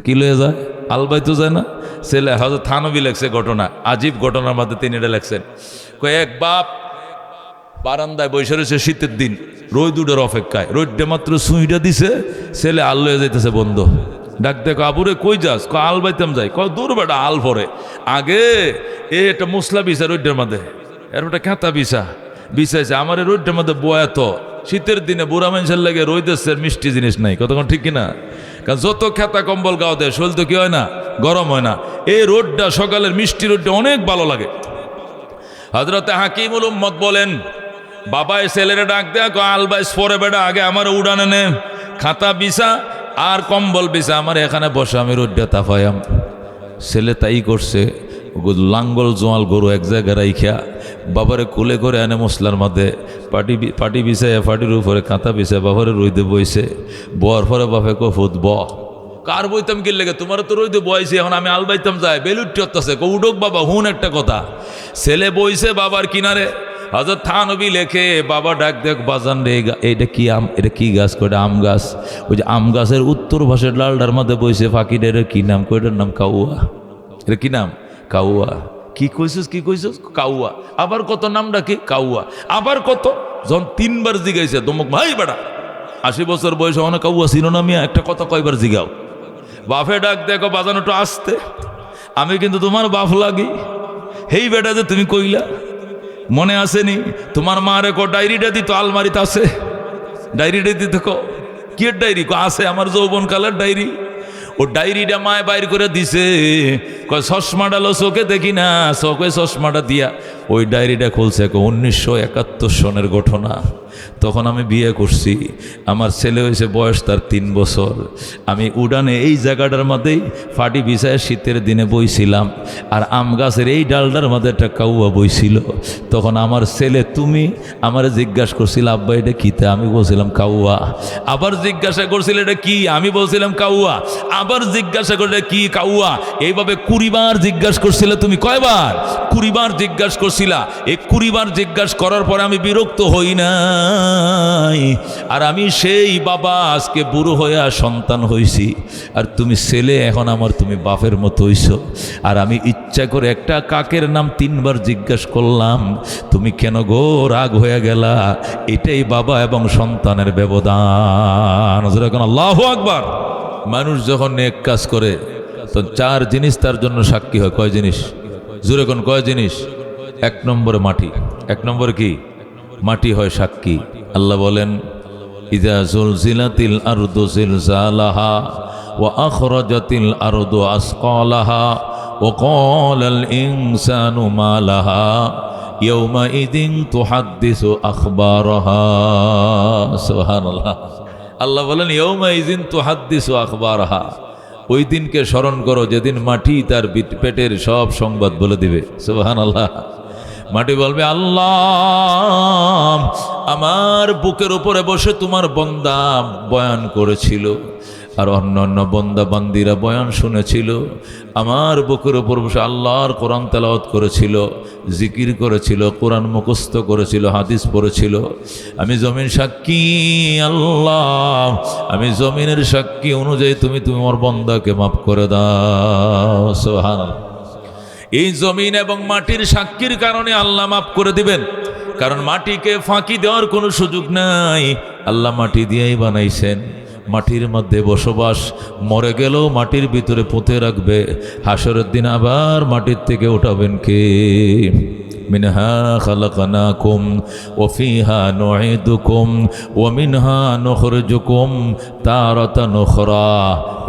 কি লয়ে যায়? আলবাই তো যায় না। ছেলে হযরত থানবী লেখছে ঘটনা, আজীব ঘটনার মধ্যে তিনি এটা লেখছেন। এক বাপ বারান্দায় বসে রয়েছে শীতের দিন, রোদ অপেক্ষায়। রোদটা মাত্র সুইটা দিছে, ছেলে আল লয়ে যাইতেছে বন্ধ। ডাক দেখো, আবুরে কই যাস? আল বাইতাম যাই। দূর বেটা, আল পরে আগে একটা মুসলা বিছা রোডের মধ্যে, এর একটা খেতা বিছাইছে আমার এই রোডের মধ্যে বয়াত। শীতের দিনে বুড়া মানুষের লাগে রোদেছে, মিষ্টি জিনিস নাই, কতক্ষণ ঠিক কিনা? কারণ যত খেতা কম্বল গাও দেয়, শরীর তো কি হয় না, গরম হয় না। এই রোডটা সকালের মিষ্টি রোডটা অনেক ভালো লাগে। হযরতে হাকিমুল উম্মত বলেন, বাবা ছেলেরে ডাক দেয়া, আলবাইস পরে বেটা আগে আমার উড়ানে নে, খাতা বিছা আর কম্বল বিছা আমার এখানে বসে, আমি রোডটা তাফায়াম। ছেলে তাই করছে। লাঙ্গল জোয়াল গরু এক জায়গায় রাইখা বাবারে কুলে করে আনে মশলার মধ্যে পাটি বিছাইয়া, পাটির উপরে কাঁথা বিছায় বাবারে রইতে বইছে। বর পরে বাপে কফুত কার বইতাম কি লেগে, তোমার তো রইতে বইছে, এখন আমি আলবাইতাম যাই বেলুটি হচ্ছে উডক বাবা হুন একটা কথা। ছেলে বইছে বাবার কিনারে। হযরত থানবী লেখে, বাবা ডাক দেখ, বাজান রে এটা কি আম, এটা কি গাছ? কয়টা আম গাছ। ওই যে আম গাছের উত্তর ভাষের লালডার মধ্যে বইছে ফাঁকিটা, এর কি নাম? কয়টার নাম কাউয়া। এটা কি নাম? কাউয়া। কি কইছিস, কি কইছিস? কাউয়া। আবার কত নাম ডাকি? কাউয়া। আবার কত? যখন 3 বার জিগাইছে দমক, ভাই বেড়া 80 বছর বয়সে অনেক কাউয়া ছিল না মিয়া, একটা কথা কয়বার জিগাও। বাপে ডাক দেখো, বাজানো একটু আসতে, আমি কিন্তু তোমার বাপ লাগি। হেই বেটা যে তুমি কইলা, মনে আসেনি? তোমার মা রে ডায়েরিটা দিত, আলমারিতে আছে ডায়েরিটা দিত। কি ডায়েরি? আছে আমার যৌবন কালের ডায়েরি। ও ডায়েরিটা মায় বাইর করে দিছে, কয় চশমাটা লো, চোখে দেখি না, চোখে চশমাটা দিয়া ওই ডায়েরিটা খুলছে। 1971 সনের ঘটনা। তখন আমি বিয়ে করছি, আমার ছেলে হয়েছে বয়স তার 3 বছর। আমি উড়ানে এই জায়গাটার মধ্যেই ফাটি বিছায় শীতের দিনে বইছিলাম, আর আম গাছের এই ডালটার মধ্যে একটা কাউয়া বইছিল। তখন আমার ছেলে তুমি আমার জিজ্ঞাসা করছিল, আব্বা এটা কীতে? আমি বলছিলাম কাউয়া। আবার জিজ্ঞাসা করছিল এটা কি? আমি বলছিলাম কাউয়া। আবার জিজ্ঞাসা করলে কি? কাউয়া। এইভাবে 20 বার জিজ্ঞাসা করছিলে তুমি। কয়বার? 20 বার জিজ্ঞাসা করছিলা। এই 20 বার জিজ্ঞাসা করার পরে আমি বিরক্ত হই না, আর আমি সেই বাবা আজকে বুড়ো হইয়া সন্তান হইছি, আর তুমি ছেলে এখন আমার, তুমি বাপের মতো হইছ। আর আমি ইচ্ছা করে একটা কাকের নাম 3 বার জিজ্ঞাসা করলাম, তুমি কেন গো রাগ হয়ে গেলা? এটাই বাবা এবং সন্তানের ব্যবধান। এখন আল্লাহু আকবার। মানুষ যখন নেক কাজ করে তো 4 জিনিস তার জন্য সাক্ষী হয়। কয় জিনিস? জোরে কোন কয় জিনিস? 1 নম্বরে মাটি। 1 নম্বর কি? মাটি হয় সাক্ষী। আল্লাহ বলেন, ইযা যুলজিলাতিল আরদু জিলজালাহা ওয়া আখরাজাতিল আরদু আসকালাহা ওয়া ক্বালাল ইনসানু মা লাহা ইয়াওমা ইযিন তুহাদ্দিসু আখবারাহা। সুবহানাল্লাহ। আল্লাহ বলেন, ইয়াওমা ইযিন তুহাদ্দিসু আখবারাহা। ওই দিনকে স্মরণ করো যেদিন মাটি তার পেটের সব সংবাদ বলে দিবে। সুবহানাল্লাহ। মাটি বলবে, আল্লাহ আমার বুকের উপরে বসে তোমার বান্দা বয়ান করেছিল, আর অন্যান্য বান্দা বান্দিরা বয়ান শুনেছিল। আমার বুকের উপর বসে আল্লাহর কোরআন তেলাওয়াত করেছিল, জিকির করেছিল, কোরআন মুখস্থ করেছিল, হাদিস পড়েছিল। আমি জমিন সাক্ষী আল্লাহ, আমি জমিনের সাক্ষী অনুযায়ী তুমি তোমার বান্দাকে মাফ করে দাও। সুবহানাল্লাহ। এই জমিন এবং মাটির সাক্ষীর কারণে আল্লাহ মাফ করে দিবেন, কারণ মাটিকে ফাঁকি দেওয়ার কোনো সুযোগ নাই। আল্লাহ মাটি দিয়েই বানাইছেন, মাটির মধ্যে বসবাস, মরে গেলেও মাটির ভিতরে পুঁতে রাখবে। হাসরের দিন আবার মাটির থেকে উঠাবেন কে? মিনহা খালাকনাকুম ওয়া ফিহা নুঈদুকুম ওয়া মিনহা নুখরিজুকুম তারাতান উখরা।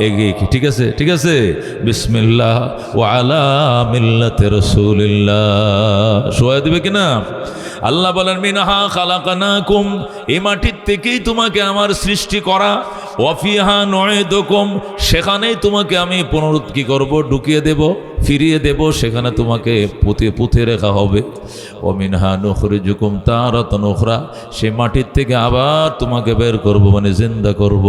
এগিয়ে কি? ঠিক আছে, ঠিক আছে। বিসমিল্লাহ ওয়া আলা মিল্লাতি রাসূলিল্লাহ। শোয়া দিবে কিনা? আল্লাহ বলেন, মিনহা খালাকনাকুম, এই মাটির থেকেই তোমাকে আমার সৃষ্টি করা। ওয়া ফিহা নুঈদুকুম, সেখানেই তোমাকে আমি পুনরুত্থিত করব, ঢুকিয়ে দেব, ফিরিয়ে দেব, সেখানে তোমাকে পুঁতে রাখা হবে। ওয়া মিনহা নুখরিজুকুম তারাতান উখরা, সেই মাটির থেকে আবার তোমাকে বের করব, মানে জিন্দা করব।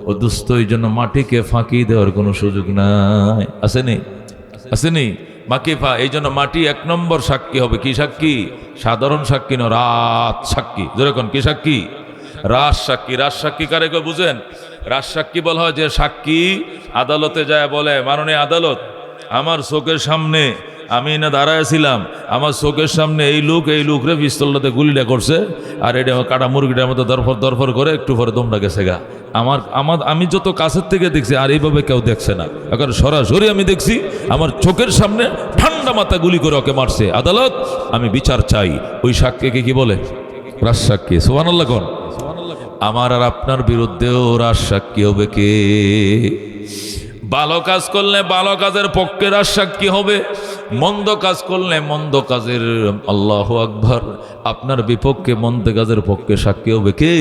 ও দুস্থ, এই জন্য মাটিকে ফাঁকি দেওয়ার কোনো সুযোগ নাই। আসেনি? আসেনি? মাকিফা। এই জন্য মাটি 1 নম্বর সাক্ষী হবে। কি সাক্ষী? সাধারণ সাক্ষী নয়, রাত সাক্ষী। যেরকম কি সাক্ষী? রাজ সাক্ষী। রাজ সাক্ষী কারে বুঝেন? রাজসাক্ষী বলা হয় যে সাক্ষী আদালতে যায় বলে, মাননীয় আদালত, আমার চোখের সামনে আমি না দাঁড়াইছিলাম, আমার চোখের সামনে এই লোকরে পিস্তলটাতে গুলিটা করছে, আর এটা কাটা মুরগিটার মতো দরফর করে একটু পরে দমটা গেছে গা। আমি যত কাছের থেকে দেখছি আর এইভাবে কেউ দেখছে না, এখন সরাসরি আমি দেখছি আমার চোখের সামনে ঠান্ডা মাথা গুলি করে ওকে মারছে। আদালত, আমি বিচার চাই। ওই সাক্ষীকে কি বলে? রাজসাক্ষী। সুবহানাল্লাহ কোন? আমার আর আপনার বিরুদ্ধেও রাজসাক্ষী হবে কে? ভালো কাজ করলে ভালো কাজের পক্ষে রাজসাক্ষী হবে, মন্দ কাজ করলে মন্দ কাজের, আল্লাহু আকবার, আপনার বিপক্ষে মন্দ কাজের পক্ষে সাক্ষী হবে কে?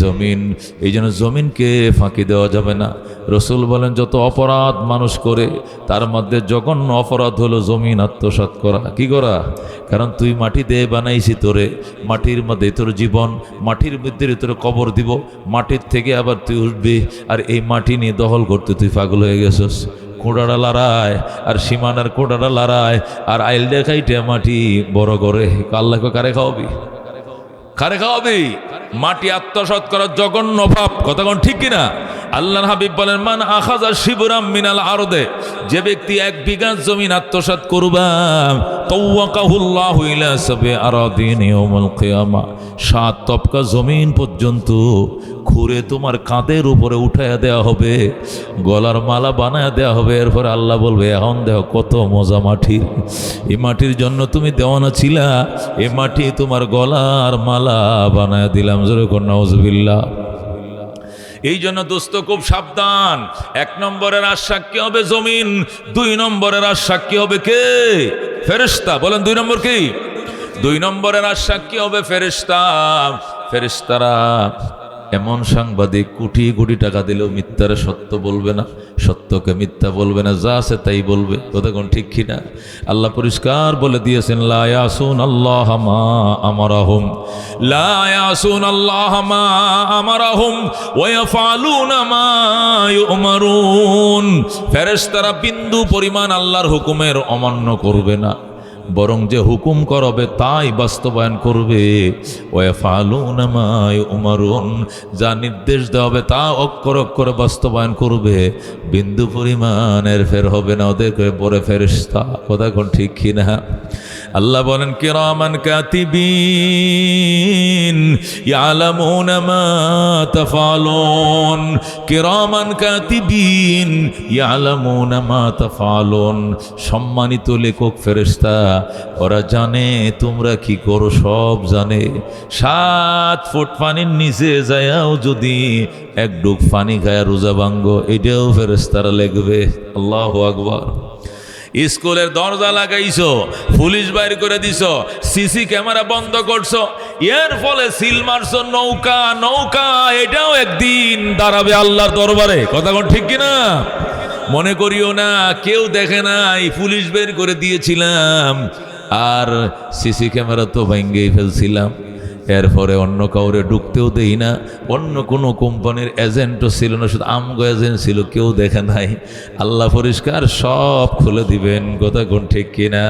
জমিন। এই জন্য জমিনকে ফাঁকি দেওয়া যাবে না। রসুল বলেন যত অপরাধ মানুষ করে তার মধ্যে জঘন্য অপরাধ হলো জমিন আত্মসাৎ করা। কি করা? কারণ তুই মাটি দিয়ে বানাইছি তোরে, মাটির মধ্যে তোর জীবন, মাটির মধ্যে তোর কবর দিব, মাটির থেকে আবার তুই উঠবি, আর এই মাটি নিয়ে দখল করতে তুই পাগল হয়ে গেছস। কোড়াটা লড়ায় আর সীমানার কোড়াটা লড়ায় আর আইল দেখাইটে মাটি বড় করে, আল্লাহকে কারে খাওয়াবি? কারে খাওয়াবি? মাটি আত্মসাৎ করার জঘন্য পাপ। কথা কোন ঠিক কিনা? আল্লাহর হাবিব বলেন, মান আখাযা শিবরাম মিনাল আরদে, যে ব্যক্তি 1 বিঘা জমিন আত্মসাৎ করবা, তাওয়াকাহুল্লাহু ইলা সাবি আরাদিন ইয়াউমুল কিয়ামা, 7 তবকা জমিন পর্যন্ত খুঁড়ে তোমার কাঁধের উপরে উঠাইয়া দেওয়া হবে, গলার মালা বানায়া দেওয়া হবে। এরপর আল্লাহ বলবে, এখন দেখো কত মজা মাটির, এই মাটির জন্য তুমি দেওয়ানা ছিলা, এই মাটি তোমার গলার মালা বানায়া দিলাম। জোরে কর নাউজুবিল্লাহ। এই জন্য দোস্ত খুব সাবধান। 1 নম্বরের রাজসাক্ষী হবে জমিন, 2 নম্বরের রাজসাক্ষী হবে কে? ফেরেশতা। বলেন 2 নম্বর কি? 2 নম্বরের রাজসাক্ষী হবে ফেরেশতা। ফেরেশতারা এমন সাংবাদিক, কোটি কোটি টাকা দিলেও মিথ্যারে সত্য বলবে না, সত্যকে মিথ্যা বলবে না, যা আছে তাই বলবে। কথা কোন ঠিক কিনা? আল্লাহ পরিষ্কার বলে দিয়েছেন, লা ইয়াসুন আল্লাহ মা আমারাহুম, লা ইয়াসুন আল্লাহ মা আমারাহুম ওয়া ইয়াফআলুনা মা ইউমারুন। ফেরেশতারা বিন্দু পরিমাণ আল্লাহর হুকুমের অমান্য করবে না, বরং যে হুকুম করবে তাই বাস্তবায়ন করবে। ওয়াফআলুনা মা ইউমারুন, যা নির্দেশ দেওয়া হবে তা অক্ষর অক্ষরে বাস্তবায়ন করবে, বিন্দু পরিমাণের ফের হবে না। ওদেরকে বলে ফেরেশতা। কথা কোন ঠিক কিনা? আল্লাহ বলেন, কিরামান কাতিবিন ইয়ালামুনা মা তাফআলুন, কিরামান কাতিবিন ইয়ালামুনা মা তাফআলুন। সম্মানিত লেখক ফেরেশতা, ওরা জানে তোমরা কি করো, সব জানে। 7 ফুট পানির নিচে যায়াও যদি 1 ডুব পানি খায় রোজা ভাঙ্গো, এটাও ফেরেশতারা লিখবে। আল্লাহু আকবার। স্কুলের দরজা লাগাইছো, পুলিশ বাইর করে দিছো, সিসি ক্যামেরা বন্ধ করছো, এর ফলে সিল মারছো নৌকা, নৌকা এটাও একদিন দাঁড়াবে আল্লাহর দরবারে। কথা কোন ঠিক কিনা? মনে করিও না কেউ দেখে নাই, পুলিশ বের করে দিয়েছিলাম আর সিসি ক্যামেরা তো ভেঙেই ফেলছিলাম। এরপরে অন্য কাউরে ঢুকতেও দেই না, অন্য কোনো কোম্পানির এজেন্টও ছিল না, শুধু আমগো এজেন্ট ছিল, কেউ দেখে নাই। আল্লাহ পরিষ্কার সব খুলে দিবেন। কথা কোন ঠিক কিনা?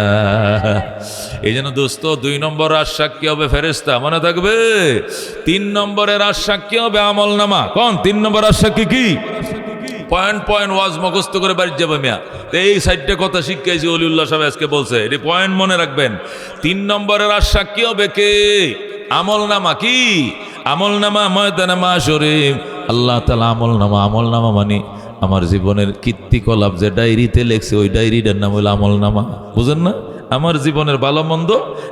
এই জন্য দোস্ত 2 নম্বর রাজসাক্ষী হবে ফেরেশতা, মনে থাকবে। 3 নম্বরের রাজসাক্ষী হবে আমল নামা। কোন 3 নম্বর রাজসাক্ষী? কি পয়েন্ট পয়েন্ট ওয়াজ মুখস্থ করে বাড়ি যাবে মিয়া। এই সাইডটা কথা শিখাইছি, ওলিউল্লাহ সাহেব আজকে বলছে, এটি পয়েন্ট মনে রাখবেন। 3 নম্বরের রাজসাক্ষী হবে কে? আমল নামা। কি আমল নামা? ময়দানে মাশরে আল্লাহ তাআলা আমল নামা মানে আমার জীবনের কীর্তিকলাপ যে ডায়েরিতে লেখছে, ওই ডায়েরিটার নাম হলো আমল নামা। বুঝেন না? আমার জীবনের ভালো মন্দ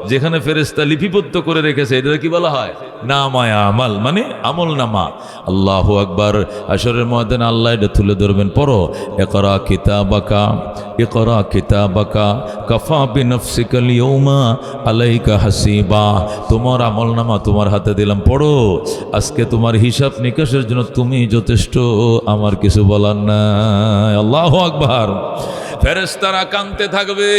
যেখানে ফেরেশতা লিপিবদ্ধ করে রেখেছে, এটা কি বলা হয়? নামায়ে আমাল, মানে আমল নামা। আল্লাহু আকবার। হাশরের ময়দানে আল্লাহ এটা তুলে ধরবেন। পড়ো, ইকরা কিতাবাকা, ইকরা কিতাবাকা কাফা বিনফসিকাল ইয়াউমা আলাইকা হাসিবা। তোমার আমল নামা তোমার হাতে দিলাম, পড়ো। আজকে তোমার হিসাব নিকাশের জন্য তুমি যথেষ্ট, আমার কিছু বলার নাই। আল্লাহু আকবার। ফেরেশতারা কাঁদতে থাকবে,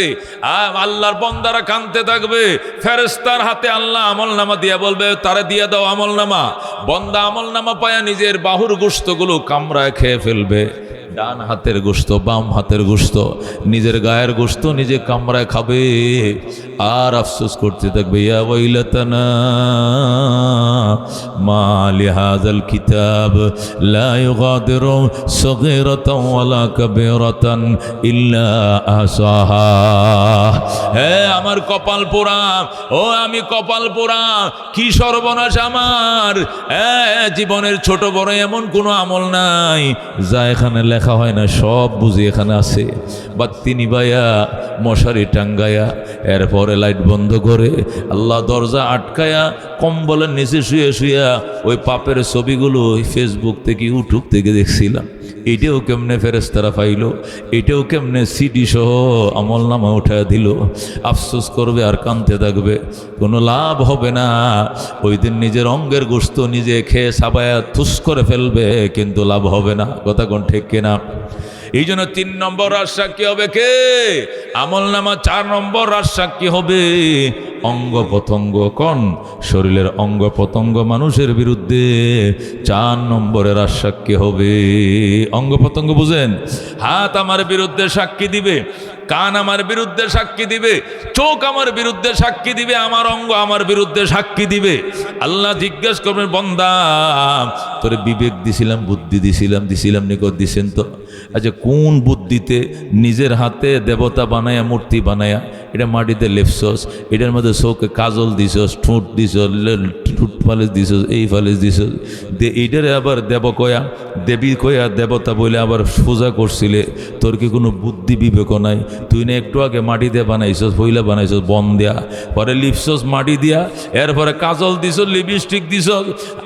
আল্লাহর বান্দারা কাঁদতে থাকবে। ফেরেশতার হাতে আল্লাহ আমলনামা দিয়ে বলবে, তারে দিয়ে দাও আমলনামা। বান্দা আমলনামা পায়া নিজের বাহুর গোশতগুলো কামড়ায় খেয়ে ফেলবে। ডান হাতের গোশত বাম হাতের গোশত নিজের গায়ের গোশত নিজে কামড়ায় খাবে আর আফসোস করতে থাকবে, ইয়া ওয়াইলাতানা মা লিহাযাল কিতাব লা ইউগাদিরু সগীরাতান ওয়ালা কাবীরাতান ইল্লা আহসাহা। হে আমার কপাল পোড়া, ও আমি কপাল পোড়া, কি সর্বনাশ আমার। জীবনের ছোট বড় এমন কোনো আমল নাই যা এখানে লেখা হয় না, সব বুঝি এখানে আছে। বাতি নিবাইয়া মশারি টাঙ্গায়া এরপরে লাইট বন্ধ করে আল্লাহ দরজা আটকায়া কম্বলের নিচে শুয়ে শুয়া ওই পাপের ছবিগুলো ফেসবুক থেকে ইউটিউব থেকে দেখছিলাম। এটাও কেমনে ফেরেশতারা পাইল, এটাও কেমনে সিডি সহ আমল নামা উঠা দিল। আফসোস করবে আর কাঁদতে থাকবে, কোনো লাভ হবে না। ওই দিন নিজের অঙ্গের গোশত নিজে খেয়ে সাবায়া থুস করে ফেলবে, কিন্তু লাভ হবে না। কথা কোন ঠিক কিনা? এই জন্য 3 নম্বর রাজসাক্ষী হবে কে? আমল নামা। 4 নম্বর রাজসাক্ষী হবে অঙ্গ প্রত্যঙ্গ। কোন শরীরের অঙ্গ প্রত্যঙ্গ মানুষের বিরুদ্ধে 4 নম্বরে রাজসাক্ষী হবে অঙ্গ প্রত্যঙ্গ। বুঝেন? হাত আমার বিরুদ্ধে সাক্ষী দিবে, কান আমার বিরুদ্ধে সাক্ষী দিবে, চোখ আমার বিরুদ্ধে সাক্ষী দিবে, আমার অঙ্গ আমার বিরুদ্ধে সাক্ষী দিবে। আল্লাহ জিজ্ঞেস করবেন, বান্দা তোরে বিবেক দিছিলাম, বুদ্ধি দিছিলাম নিকট দিছেন তো? আচ্ছা কোন বুদ্ধিতে নিজের হাতে দেবতা বানায়া মূর্তি বানায়া এটা মাটিতে লেপসস, এটার মধ্যে চোখে কাজল দিছস, ঠোঁট দিছস, ঠোঁট ফালিশ দিছস, এই ফালিশ দিছস, এইটারে আবার দেব কয়া দেবী কয়া দেবতা বলে আবার সোজা করছিলে। তোর কি কোনো বুদ্ধি বিবেক নাই? তুই না একটু আগে মাটি দিয়ে বানাইছস, পয়লা বানাইছস বন দিয়া, পরে লিপসস মাটি দিয়া, এরপরে কাজল দিছস, লিপস্টিক দিছস,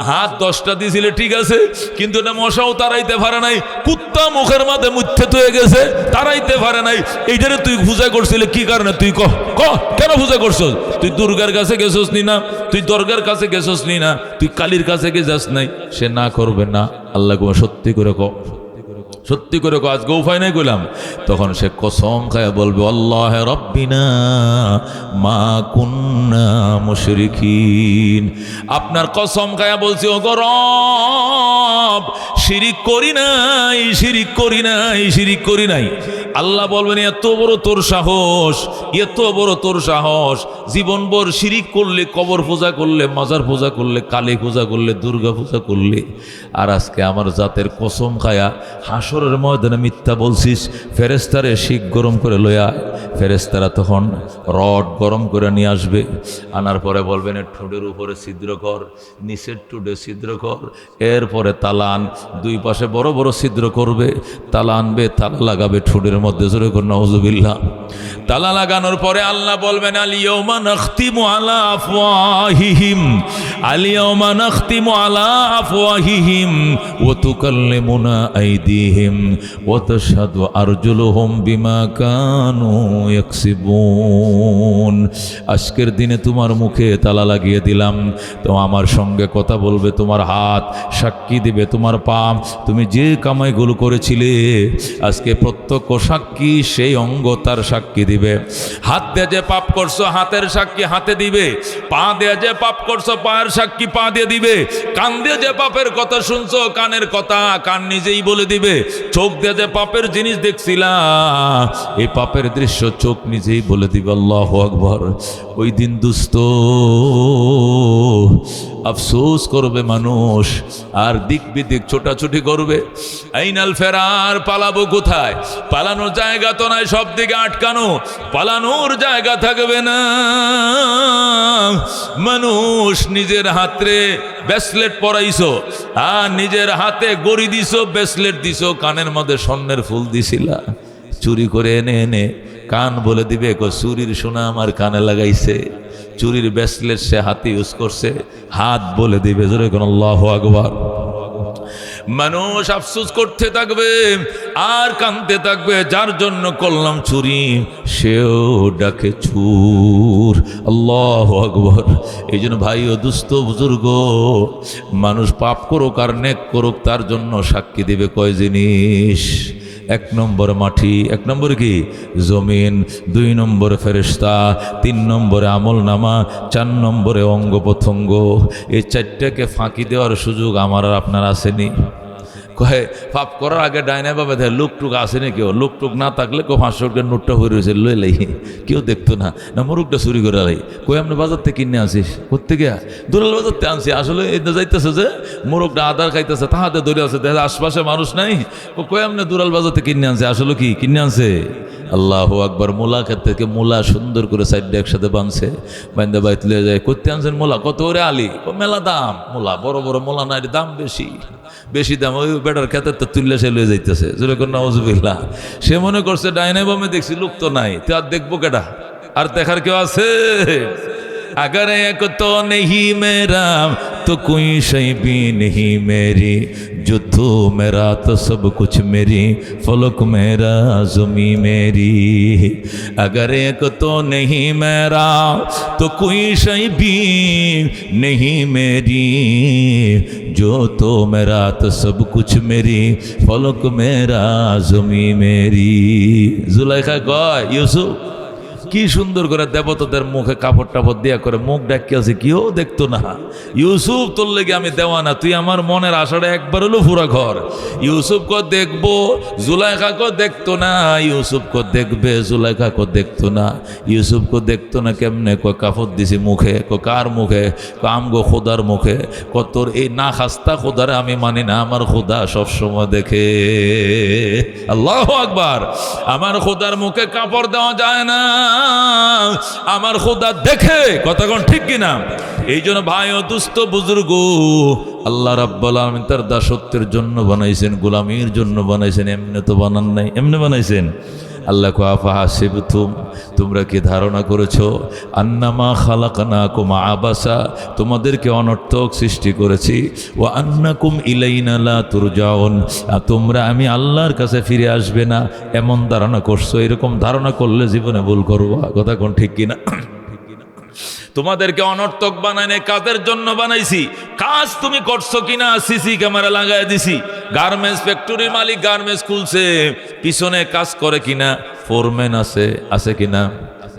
হাত 10টা দিছিলে ঠিক আছে, কিন্তু এটা মশাও তাড়াইতে পারে নাই, কুত্তা মুখের মাঝে মুচ্ছে হয়ে গেছে, তাড়াইতে পারে নাই। এইটারে তুই পূজা করছিলে কি কারণে? তুই কেন পূজা করছস? তুই দুর্গার কাছে গেছস নি না, তুই দরগার কাছে গেছস নি না, তুই কালীর কাছে গে যাস নাই? সে না করবে না। আল্লাহ সত্যি করে সত্যি করে আজকে উপায় নাই কইলাম। তখন সে কসম খায়া বলবে, আল্লাহ রব্বিনা মা কুন্না মুশরিকিন। আপনার কসম খায়া বলছি, ও গো রব, শিরিক করি নাই। আল্লাহ বলবেন, এত বড় তোর সাহস, জীবনভর শিরিক করলে, কবর পূজা করলে, মাজার পূজা করলে, কালী পূজা করলে, দুর্গা পূজা করলে, আর আজকে আমার জাতের কসম খায়া হাসরের ময়দানে মিথ্যা বলছিস। ফেরেশতারে শিক গরম করে লয়া, ফেরেশতারা তখন রড গরম করে নিয়ে আসবে, আনার পরে বলবেন ঠোঁটের উপরে ছিদ্র কর, নিচের ঠোঁটে ছিদ্র কর, এরপরে তালান, 2 পাশে বড় বড় ছিদ্র করবে, তালা আনবে, তালা লাগাবে ঠোঁটের মধ্যে। জোরে করে নাউযুবিল্লাহ। তালা লাগানোর পরে আল্লাহ বলবেন, আলিয়াউমা নাখতিমু আলা আফওয়াহিহিম, আলিয়াউমা নাখতিমু আলা আফওয়াহিহিম ওয়া তুকাল্লিমুনা আইদিহিম ওয়া তাশহাদু আরজুলুহুম বিমা কানু ইয়াকসিবুন। আজকের দিনে তোমার মুখে তালা লাগিয়ে দিলাম, তো আমার সঙ্গে কথা বলবে তোমার হাত, সাক্ষী দিবে তোমার পা, তুমি যে কামাইগুলো করেছিলে আজকে প্রত্যক্ষ সাক্ষী সেই অঙ্গ তার সাক্ষী দিবে। হাত দিয়ে যে পাপ করছো হাতের সাক্ষী হাতে দিবে, পা দিয়ে যে পাপ করছো পায়ের সাক্ষী পা দিয়ে দিবে, কান দিয়ে যে পাপের কথা শুনছো কানের কথা কান নিজেই বলে দিবে, চোখ দিয়ে যে পাপের জিনিস দেখছিলা এই পাপের দৃশ্য চোখ নিজেই বলে দিবে। আল্লাহু আকবার। ওই দিন দুস্থ আফসোস করবে মানুষ, আর দিক বিদিক ছোটাছুটি করবে। আইনাল ফেরার, পালাবো কোথায়? পালানোর জায়গা তো নাই, সব দিকে আটকানো, পালানোর জায়গা থাকবে না। মানুষ নিজের হাতে ব্রেসলেট পরাইছো, আর নিজের হাতে গড়ি দিছো, ব্রেসলেট দিছো, কানের মধ্যে স্বর্ণের ফুল দিছিলা, চুরি করে এনে এনে কান বলে দিবে চুরির সোনা আমার কানে লাগাইছে, চুরির ব্রেসলেট সে হাতে ইউজ করছে, হাত বলে দিবে। জোরে কোন আল্লাহু আকবার। মানুষ আফসোস করতে থাকবে আর কাঁদতে থাকবে, যার জন্য করলাম চুরি সেও ডাকে চুর। আল্লাহু আকবার। এই জন্য ভাই ও দুস্থ বুজুর্গ, মানুষ পাপ করুক আর নেক করুক তার জন্য সাক্ষী দিবে কয় জিনিস? 1 নম্বর মাটি, 1 নম্বর কি? জমিন, 2 নম্বরে ফেরেশতা, 3 নম্বরে আমল নামা, 4 নম্বরে অঙ্গ প্রত্যঙ্গ। এই 4টাকে ফাঁকি দেওয়ার সুযোগ আমার আর আপনার আসেনি। কয়ে পাপ করার আগে ডাইনে বাবা দেয় লোকটুক আসেনি কেউ, লোকটুক না থাকলে কেউ 500 টাকার নোটটা হয়ে রয়েছে লই লাই, কেউ দেখতো না, না মুরুখটা চুরি করে লাই। কই আপনি বাজার থেকে কিনে আসিস করতে গিয়া? দুরাল বাজার থেকে আনছি। আসলে এটা যাইতেছে যে মুরুখটা আদার খাইতেছে, তাহাতে ধরে আছে, দেখা আশপাশে মানুষ নাই। কই আপনি দুরাল বাজার থেকে কিনে আনছে? আসলে কি কিনে আনছে? আল্লাহু আকবার। মূলা ক্ষেত থেকে মূলা সুন্দর করে সাইডে একসাথে বানছে, বান্ধে বাইত লিয়ে যায়। করতে আনছেন মূলা? কত করে আলি? মেলা দাম মূলা, বড় বড় মূলা নাই, দাম বেশি, বেশি দাম। ওই বেটার ক্ষেতের তো তুললে সে লয়ে যাইতেছে, যেরকম নাউজুবিল্লাহ। সে মনে করছে ডাইনে বামে দেখছি লোক তো নাই, তো আর দেখবো কেটা? আর দেখার কেউ আছে? अगर एक तो नहीं मेरा तो कोई शय भी नहीं मेरी, जो तू मेरा तो सब कुछ मेरी, फलक मेरा ज़मी मेरी। अगर एक तो नहीं मेरा तो कोई शय भी नहीं मेरी, जो तो मेरा तो सब कुछ मेरी, फलक मेरा ज़मी मेरी। जुलाइखा कय ইউসুফ কি সুন্দর করে দেবতাদের মুখে কাপড় টাপড় দিয়া করে মুখ ডাকি আছে, কেউ দেখতো না। ইউসুফ তোর লেগে আমি দেওয়ানা, তুই আমার মনের আশাটা একবার হলো পুরা ঘর। ইউসুফ কো দেখবো, জুলাইখা কো দেখতো না। ইউসুফ কো দেখবে, জুলাইখা কো দেখতো না। ইউসুফ কো দেখতো না কেমনে? কো কাপড় দিছি মুখে। কো কার মুখে? কো আমগো খোদার মুখে। কো তোর এই না খাস্তা খোদারে আমি মানি না, আমার খোদা সবসময় দেখে। আল্লাহু আকবার। আমার খোদার মুখে কাপড় দেওয়া যায় না, আমার খোদা দেখে। কথা কোন ঠিক কিনা? এই জন্য ভাই ও দুস্থ বুজুর্গ, আল্লাহ রাব্বুল আলামিন তার দাসত্বের জন্য বানাইছেন, গোলামির জন্য বানাইছেন, এমনি তো বানান নাই, এমনি বানাইছেন। আল্লাহ কো আফাহাসিবতুম, তোমরা কি ধারণা করেছো, আন্নামা খালাকনাকুম আবাসা, তোমাদেরকে অনর্থক সৃষ্টি করেছি, ওয়া আন্নাকুম ইলাইনা লা তুরজাউন, তোমরা আমি আল্লাহর কাছে ফিরে আসবে না, এমন ধারণা করছো? এরকম ধারণা করলে জীবনে ভুল করবা। কথা কোন ঠিক কিনা? তোমাদেরকে অনর্থক বানাই নাই, কাজের জন্য বানাইছি। কাজ তুমি করছো কিনা? সিসি ক্যামেরা লাগাই দিছি। গার্মেন্টস ফ্যাক্টরির মালিক গার্মেন্টস খুলছে, পিছনে কাজ করে কিনা? ফোরম্যান আছে, আছে কিনা?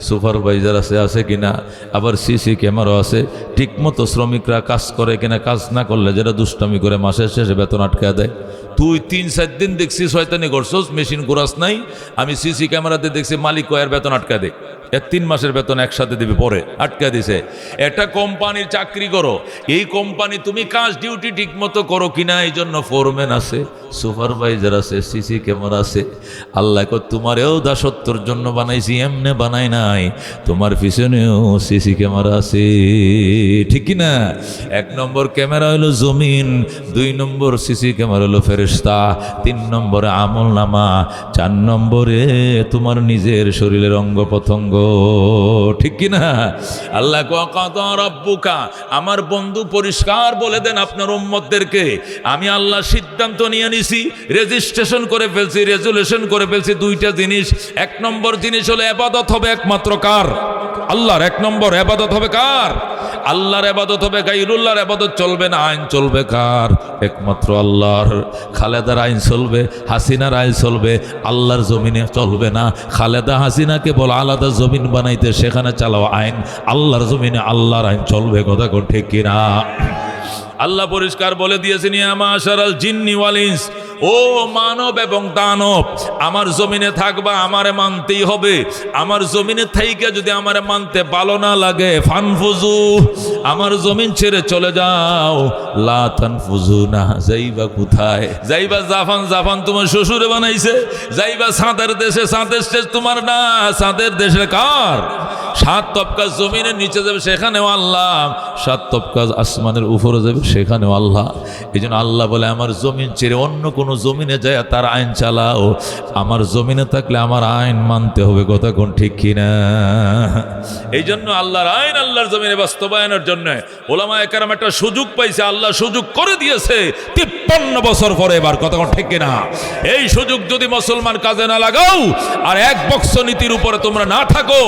সুপারভাইজার আছে কিনা? আবার সিসি ক্যামেরা আছে। ঠিকমতো শ্রমিকরা কাজ করে কিনা? কাজ না করলে যেটা দুষ্টামি করে মাসের শেষে বেতন আটকায় দেয়। তুই 3-4 দিন দেখছি শয়তানি করছস, মেশিন ঘোরাস নাই। আমি সিসি ক্যামেরাতে দেখছি মালিক কয়ের বেতন আটকা দেয়, 3 মাসের বেতন একসাথে দিবে, পরে আটকা দিছে। একটা কোম্পানির চাকরি করো, এই কোম্পানি তুমি কাজ ডিউটি ঠিক মতো করো কিনা, এই জন্য ফোরম্যান আছে, সুপারভাইজার আছে, সিসি ক্যামেরা আছে। আল্লাহ কো তোমারেও দাসত্বর জন্য বানাইছি, এমনে বানাই নাই, তোমার পিছনেও সিসি ক্যামেরা আছে, ঠিক কিনা? 1 নম্বর ক্যামেরা হলো জমিন, 2 নম্বর সিসি ক্যামেরা হলো ফেরেশতা, 3 নম্বরে আমল নামা, 4 নম্বরে তোমার নিজের শরীরের অঙ্গ প্রত্যঙ্গ, ঠিক কিনা? আল্লাহ কাদা রাব্বুকা, আমার বন্ধু পরিষ্কার বলে দেন আপনার উম্মতদেরকে, আমি আল্লাহ সিদ্ধান্ত নিয়ে নিছি, রেজিস্ট্রেশন করে ফেলছি, রেজুলেশন করে ফেলছি 2টা জিনিস। 1 নম্বর জিনিস হলো ইবাদত হবে একমাত্র কার? আল্লাহর। 1 নম্বর ইবাদত হবে কার? আল্লাহর ইবাদত হবে, গায়রুল্লাহর ইবাদত চলবে না। আইন চলবে কার? একমাত্র আল্লাহর। খালেদার আইন চলবে, হাসিনার আইন চলবে, আল্লাহর জমিনে চলবে না। খালেদা হাসিনাকে বল আলাদা জমিন বানাইতে, সেখানে চালাও আইন, আল্লাহর জমিনে আল্লাহর আইন চলবে। কথা কোন ঠিক কিনা? আল্লাহ পরিষ্কার বলে দিয়েছেন, ইয়া মাশারাল জিন্নি ওয়াল ইনস, ও মানব এবং দানব, আমার জমিনে থাকবা, আমারে মানতেই হবে। আমার জমিনে থাইকা যদি আমারে মানতে ভালো না লাগে, ফানফুজু, আমার জমিন ছেড়ে চলে যাও। লা তানফুজু না, যাইবা কোথায়? যাইবা জাপান, জাপান তোমার শ্বশুরে বানাইছে। যাইবা সাঁতের দেশে, সাঁতের দেশ তোমার না, সাঁতের দেশে কার? 7 তবকা জমিনের নিচে যাবে, সেখানেও আল্লাহ। 7 তবকা আসমানের উপরে যাবে, সেখানেও আল্লাহ। এই জন্য আল্লাহ বলে, আমার জমিন ছেড়ে অন্য কোনো জমিনে যায় তার আইন চালাও, আমার জমিনে থাকলে আমার আইন মানতে হবে। কথা কোন ঠিক কিনা? এই জন্য আল্লাহর আইন আল্লাহর জমিনে বাস্তবায়নের জন্য ওলামায়ে কেরাম একটা সুযোগ পাইছে, আল্লাহ সুযোগ করে দিয়েছে 53 বছর পরে। এবার কথা কোন ঠিক কিনা? এই সুযোগ যদি মুসলমান কাজে না লাগাও, আর 1 বক্স নীতির উপরে তোমরা না থাকো,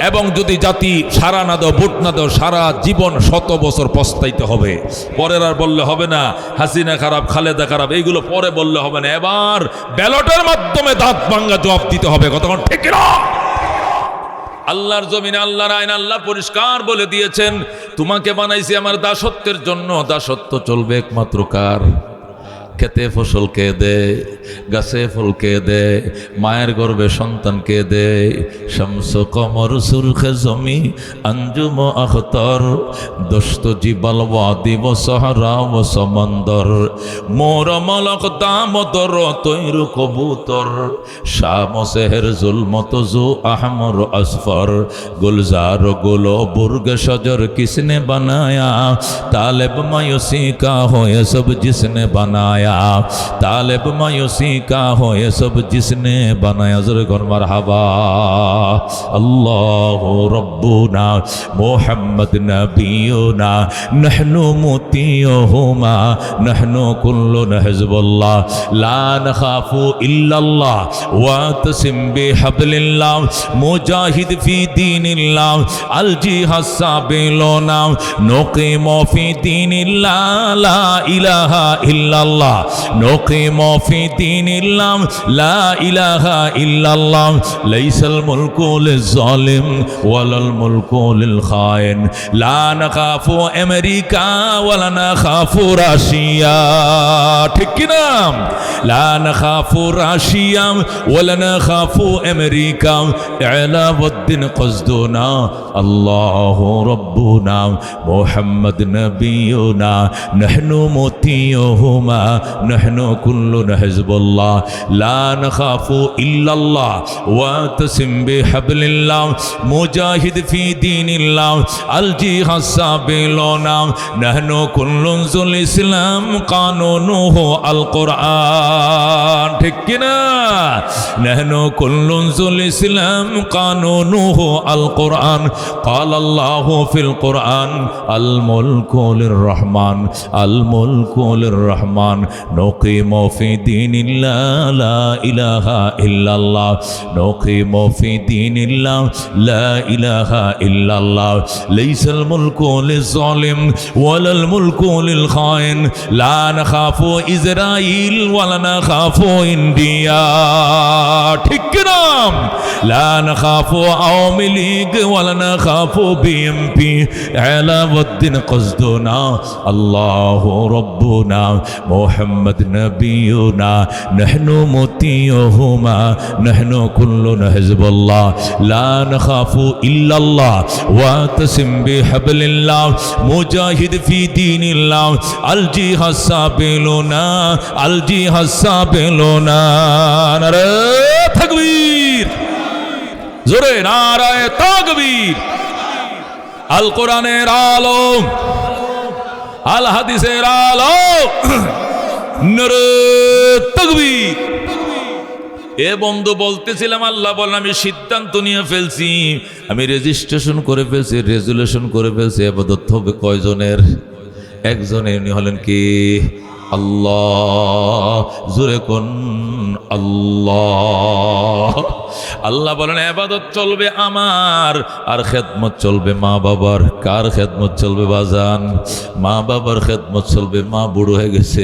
এবং যদি জাতি সারা না দাও, ভোট না দাও, সারা জীবন 100 বছর পস্তাইতে হবে। পরের আর বললে হবে না হাসিনা খারাপ, খালেদা খারাপ, এইগুলো পরে বললে হবে না। এবার ব্যালটের মাধ্যমে দাঁত ভাঙ্গা জবাব দিতে হবে। কথা কোন ঠিক কিনা? আল্লাহর জমিনে আল্লাহর আইন আল্লাহ পরিষ্কার বলে দিয়েছেন, তোমাকে বানাইছি আমার দাসত্বের জন্য। দাসত্ব চলবে একমাত্র কার? খেতে ফসল কে দেয়, গাছে ফল কে দেয়, মায়ের গর্ভে সন্তান কে দেয়। শামস কমর সুরখে জমি अंजुम अख्तर दस्त जीबल वादी व सहरा व समंदर मोर मलक दामदर तैर कबूतर शाम सेहर जुल्मत जो अहमर असफर गुलजार गुलो बुर्ग शजर किसने बनाया तालिब मायूसी का हो ये सब जिसने बनाया तालिब मायूसी का हो ये सब जिसने बनाया ज़रा कौन मरहबा अल्लाह रब्बुना मोहम्मद नबीना नहनु मुतीयुहुमा नहनु कुल्लुन हिज़्बुल्लाह ला नखाफु इल्लल्लाह वातसिम बिहब्लिल्लाह मुजाहिद फी दीनिल्लाह अल जिहाद साबिलुना नुकीमु फी दीनिल्लाह ला इलाहा इल्लल्लाह नुकीमु फी दीनिल्लाह ला इलाहा इल्लल्लाह लैसल मुल्कु लिज़्ज़ालिम वलल मुल्कु लिल खाइन ला नखाफु अमेरिका वला नखाफु राशिया ठीक की नाम ला नखाफु राशिया वला नखाफु अमेरिका अलाउद्दीन क़स्दुना अल्लाहु रब्बुना मुहम्मद नबीयुना नहनु मुतीयुहुमा नहनु कुल्लुन हिज़्बुल्लाह ला नखाफु इल्लल्लाह वातसिम बिहब्लिल्लाह मुजाहिद फी दीनिल्लाह अल जिहाद साबिलुना नहनु कुल्लुन जुल इस्लाम कानूनुहु अल कुरान ठीक की ना नहनु कुल्लुन जुल इस्लाम कानूनुहु अल कुरान क़ाल अल्लाहु फिल कुरान अल मुल्कु लिर्रहमान नुक़ीमु फी दीनिल्लाह ला इलाहा इल्लल्लाह नुक़ीमु फी दीनिल्लाह ला इलाहा इल्लल्लाह लैसल मुल्कु लिज़्ज़ालिम वलल मुल्कु लिल खाइन ला नखाफु इज़राइल वला नखाफु इंडिया ठीक नाम ला नखाफु आवामी लीग वला नखाफु बीएमपी अलाउद्दीन क़स्दुना अल्लाहु रब्बुना मुहम्मद नबीयुना नहनु मुतीयुहुमा नहनु कुल्लुन हिज़्बुल्लाह ला नखाफु इल्लल्लाह वातसिम बिहब्लिल्लाह मुजाहिद फी दीनिल्लाह अल जिहाद साबिलुना नारे तकबीर जोरे नाराए तकबीर अल कुरानेर आलो अल हादिसेर आलो नारे तकबीर এ বন্ধু বলতেছিলাম আল্লাহ বলেন আমি সিদ্ধান্ত নিয়ে ফেলছি আমি রেজিস্ট্রেশন করে ফেলছি রেজুলেশন করে ফেলছি ইবাদত হবে কয়জনের একজনের উনি হলেন কি আল্লাহ জোরে কোন আল্লাহ আল্লাহ বলেন ইবাদত চলবে আমার আর খেদমত চলবে মা বাবার কার খেদমত চলবে বাজান মা বাবার খেদমত চলবে মা বুড়ো হয়ে গেছে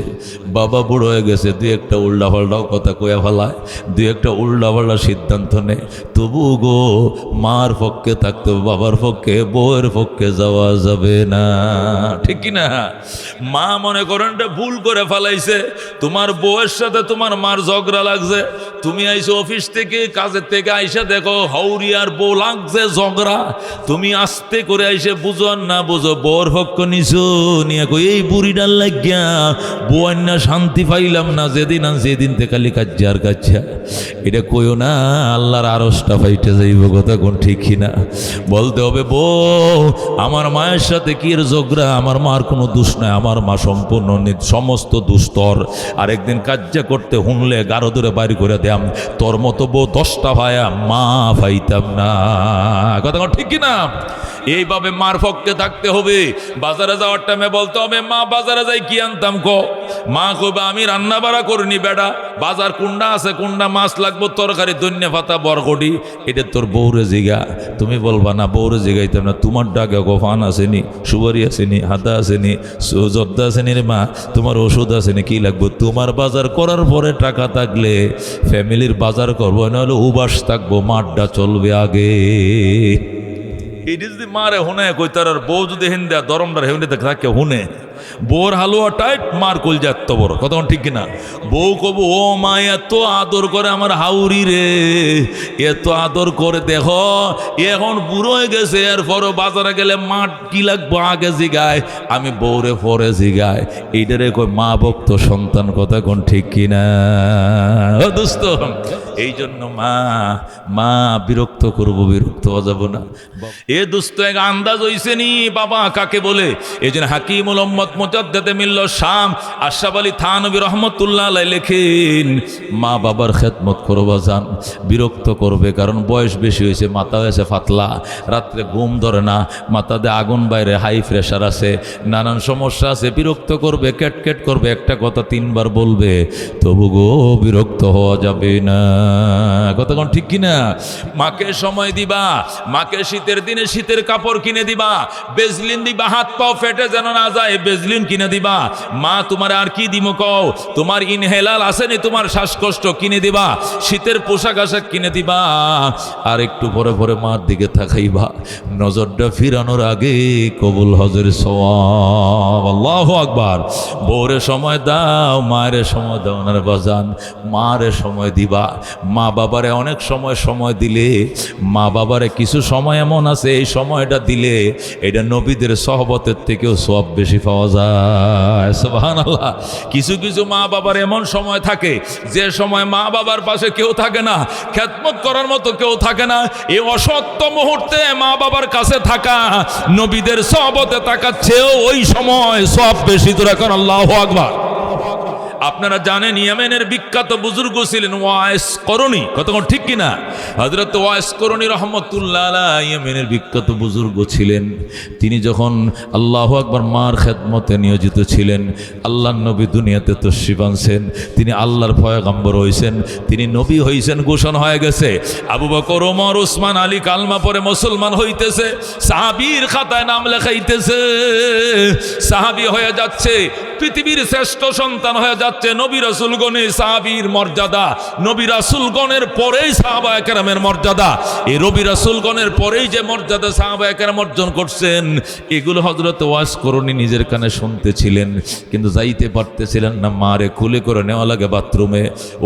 বাবা বুড়ো হয়ে গেছে দুই একটা উল্টা পাল্টাও কথা কয়া ফেলায় দুই একটা উল্টা পাল্টা সিদ্ধান্ত নেয় তবু গো মার পক্ষে থাকতে বাবার পক্ষে বউয়ের পক্ষে যাওয়া যাবে না ঠিক কি না মা মনে করেন ভুল করে ফেলাইছে তোমার বউয়ের সাথে তোমার মার ঝগড়া লাগছে তুমি আইছো অফিস থেকে কাজের থেকে আইসা দেখো হাউরিয়ার বউ লাগছে ঝগড়া তুমি আস্তে করে আইসে বুঝো না বুঝো বউর পক্ষ নিছো নিয়ে কই এই বুড়িটার লাগিয়া বউয়ের না শান্তি পাইলাম না যেদিন থেকে খালি কাজ্জার কাজ্জা এটা কইও না আল্লাহর আরশটা ফাইটে যাইব কথা কোন ঠিক না বলতে হবে বউ আমার মায়ের সাথে কি এর ঝগড়া আমার মার কোনো দোষ নাই আমার মা সম্পূর্ণ সমস্ত দুস্তর আর একদিন কাজ্জা করতে হুনলে গারো দূরে বাড়ি করে দেয়াম তোর মতো বউ 10টা ভাইয়া মা পাইতাম না কথা ঠিক কিনা এইভাবে মার পক্ষে থাকতে হবে বাজারে যাওয়ার টাইমে বলতে হবে মা বাজারে যাই কি আনতাম কো মা কইবা আমি রান্না বাড়া করিনি বেটা বাজার কুন্ডা আছে কুন্ডা মাছ লাগবো তরকারি ধনিয়া পাতা বরকটি এটা তোর বউরে জিগা তুমি বলবা না বউরে জিগাইতাম না তোমার ডাকে গোফান আসেনি সুপারি আসেনি হাতা আসেনি জর্দা আসেনি রে মা তোমার ওষুধ আসেনি কি লাগবো তোমার বাজার করার পরে টাকা থাকলে ফ্যামিলির বাজার করবো নাহলে উবাস থাকবো মাঠটা চলবে আগে এটা যদি মারে হুনে কই তার বউ যদি হিন্দা দরমদার হেউনে থাকে হুনে বউর হালুয়া টাইট, মার কলজা এত বড়, কথা ঠিক কিনা? বউ কব, ও মা এত আদর করে আমার হাউরি রে, এত আদর করে, দেখো এখন বুড়ো হয়ে গেছে, এরপরও বাজারে গেলে মা কি লাগবো আগে জিগায়, আমি বউরে পরে জিগায়। এইটারে কই মা ভক্ত সন্তান, কথা কোন ঠিক কিনা? ও দোস্ত, এই জন্য মা বিরক্ত করবো, বিরক্ত হওয়া যাবো না। এ দোস্ত এক আন্দাজ হইছে নি বাবা কাকে বলে? এই জন্য হাকিমুল উম্মত মুজাদ্দিদে মিল্লাত শাম আশরাফ আলী থানভী রাহমাতুল্লাহ আলাইহি লেখেন, মা বাবার খেদমত করবা যান, বিরক্ত করবে, কারণ বয়স বেশি হয়েছে, মাথা হয়েছে পাতলা, রাত্রে ঘুম ধরে না, মাথাতে আগুন বাইরে, হাই প্রেশার আছে, নানান সমস্যা আছে, বিরক্ত করবে, ক্যাটক্যাট করবে, একটা কথা 3 বার বলবে, তবু গো বিরক্ত হওয়া যাবে না, কথা কোন ঠিক কিনা? মাকে সময় দিবা, মাকে শীতের দিনে শীতের কাপড় কিনে দিবা, বেজলিন দিবা, হাত পাও ফেটে যেন না যায়, বেজলিন কিনে দিবা। মা তোমার আর কি দিমো কও, তোমার ইনহেলাল আসেনি, তোমার শ্বাসকষ্ট কিনে দিবা, শীতের পোশাক আশাক কিনে দিবা। আর একটু পরে পরে মার দিকে তাকাইবা, নজরটা ফিরানোর আগে কবুল হজের সওয়াব। আল্লাহু আকবার। বউরে সময় দাও, মায়ের সময় দাও না বাজান, মারে সময় দিবা। মা বাবারে অনেক সময় দিলে, মা বাবারে কিছু সময় এমন আছে, এই সময়টা দিলে এটা নবীদের সহবতের থেকেও সব বেশি পাওয়া যায়। সুবহানাল্লাহ। কিছু কিছু মা বাবার এমন সময় থাকে, যে সময় মা বাবার পাশে কেউ থাকে না, খেদমত করার মতো কেউ থাকে না, এই অসত্য মুহূর্তে মা বাবার কাছে থাকা নবীদের সহবতে থাকার চেয়েও ওই সময় সব বেশি। তোরা কর আল্লাহু আকবার। আপনারা জানেন ইয়েমেনের বিখ্যাত বুজুর্গ ছিলেন ওয়াইস করণী, কতক্ষণ ঠিক কিনা? হযরত ওয়াইস করণী রাহমাতুল্লাহ আলাইহি ইয়েমেনের বিখ্যাত বুজুর্গ ছিলেন। তিনি যখন আল্লাহু আকবার মার খেদমতে নিয়োজিত ছিলেন, আল্লাহর নবী দুনিয়াতে তাশরীফ আনছেন, তিনি আল্লাহর পয়গম্বর হইছেন, তিনি নবী হইছেন, ঘোষণা হয়ে গেছে। আবু বকর, ওমর, ওসমান, আলী কালমা পরে মুসলমান হইতেছে, সাহাবীর খাতায় নাম লেখাইতেছে, সাহাবী হয়ে যাচ্ছে, পৃথিবীর শ্রেষ্ঠ সন্তান হয়ে যাচ্ছে। নবী রাসূলগণে সাহাবীর মর্যাদা, নবী রাসূলগণের পরেই সাহাবায়ে কেরামের মর্যাদা। এই নবী রাসূলগণের পরেই যে মর্যাদা সাহাবায়ে কেরাম অর্জন করছেন, এগুলো হযরত ওয়াইস করণী নিজের কানে শুনতেছিলেন, কিন্তু যাইতে পারতেছিলেন না। মারে খুলে করে নেওয়া লাগে বাথরুমে,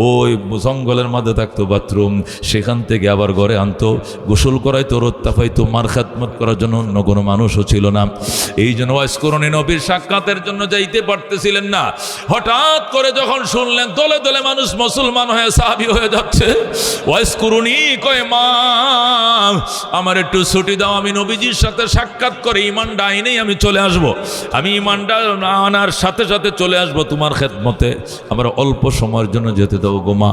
ওই জঙ্গলের মধ্যে থাকতো বাথরুম, সেখান থেকে আবার ঘরে আনতো, গোসল করাইতো, রোত্তা পাইতো, মার খেদমত করার জন্য অন্য কোনো মানুষও ছিল না। এই জন্য ওয়াইস করণী নবীর সাক্ষাতের জন্য যাইতে পারতেছিলেন না। হঠাৎ করে যখন শুনলেন দলে দলে মানুষ মুসলমান হয়ে সাহাবী হয়ে যাচ্ছে, ওয়াইস করণী কয়, মা আমার একটু ছুটি দাও, আমি নবীজির সাথে সাক্ষাৎ করে ঈমানটা আইনেই আমি চলে আসব, আমি ঈমানটা আনার সাথে সাথে চলে আসব তোমার খেদমতে, আমার অল্প সময়ের জন্য যেতে দাও গো মা।